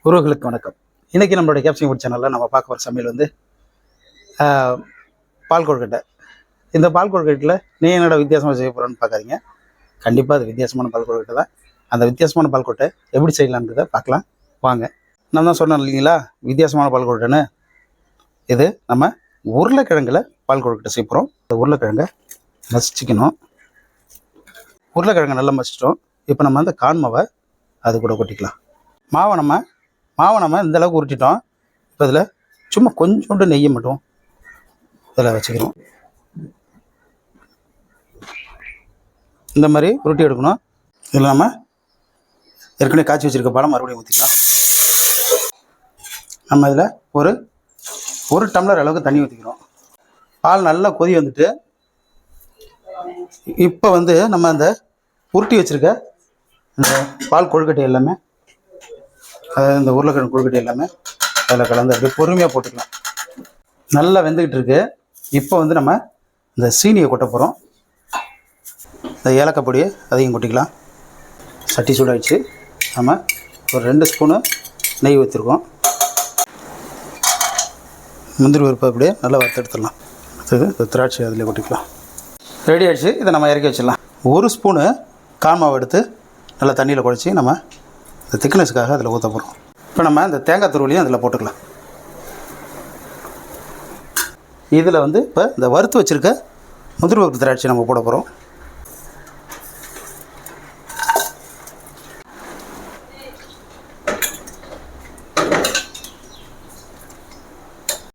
உறவுகளுக்கு வணக்கம். இன்றைக்கி நம்மளுடைய கேப்சிங் ஃபுட் சேனலில் நம்ம பார்க்க போகிற சமையல் வந்து பால் கொழுக்கட்டை. இந்த பால் கொழுக்கட்டையில் நீ என்னோட வித்தியாசமாக செய்ய போகிறோன்னு பார்க்காதீங்க. கண்டிப்பாக அது வித்தியாசமான பால் கொழுக்கட்டை தான். அந்த வித்தியாசமான பால் கொழுக்கட்டை எப்படி செய்யலான்றதை பார்க்கலாம் வாங்க. நான் தான் சொன்னேன் இல்லைங்களா, வித்தியாசமான பால் கொழுக்கட்டைன்னு. இது நம்ம உருளைக்கிழங்கில் பால் கொழுக்கட்டை செய்ய போகிறோம். இந்த உருளைக்கிழங்கை மசிச்சிக்கணும். உருளைக்கிழங்கை நல்லா மசிச்சிட்டோம். இப்போ நம்ம அந்த கான் மாவை அது கூட கொட்டிக்கலாம். மாவை நம்ம இந்தளவுக்கு உருட்டிட்டோம். இப்போ இதில் சும்மா கொஞ்சோண்டு நெய்யை மட்டும் இதில் வச்சுக்கிறோம். இந்த மாதிரி உருட்டி எடுக்கணும். இதில் நம்ம ஏற்கனவே காய்ச்சி வச்சுருக்க பாலை மறுபடியும் ஊற்றிக்கலாம். நம்ம இதில் ஒரு டம்ளர் அளவுக்கு தண்ணி ஊற்றிக்கிறோம். பால் நல்லா கொதி வந்துட்டு இப்போ வந்து நம்ம அந்த உருட்டி வச்சுருக்க இந்த பால் கொழுக்கட்டை எல்லாமே, அதாவது இந்த உருளைக்கிழங்கு கொழுக்கட்டை எல்லாமே அதில் கலந்து அப்படியே பொறுமையாக போட்டுக்கலாம். நல்லா வெந்துக்கிட்டு இருக்கு. இப்போ வந்து நம்ம இந்த சீனியை கொட்ட போகிறோம். இந்த ஏலக்காய் பொடியை அதையும் கொட்டிக்கலாம். சட்டி சூடாகிடுச்சு. நம்ம ஒரு 2 ஸ்பூனு நெய் ஊற்றிருக்கோம். முந்திரி பருப்பு அப்படியே நல்லா வறுத்து எடுத்துடலாம். அடுத்தது இந்த திராட்சை அதில் கொட்டிக்கலாம். ரெடி ஆகிடுச்சு. இதை நம்ம இறக்கி வச்சிடலாம். 1 ஸ்பூனு கான் மாவு எடுத்து நல்லா தண்ணியில் குழச்சி நம்ம இந்த திக்னஸுக்காக அதில் ஊற்ற போகிறோம். இப்போ நம்ம இந்த தேங்காய் துருவலையும் அதில் போட்டுக்கலாம். இதில் வந்து இப்போ இந்த வறுத்து வச்சுருக்க முந்திரி பருப்பு திராட்சை நம்ம போட போகிறோம்.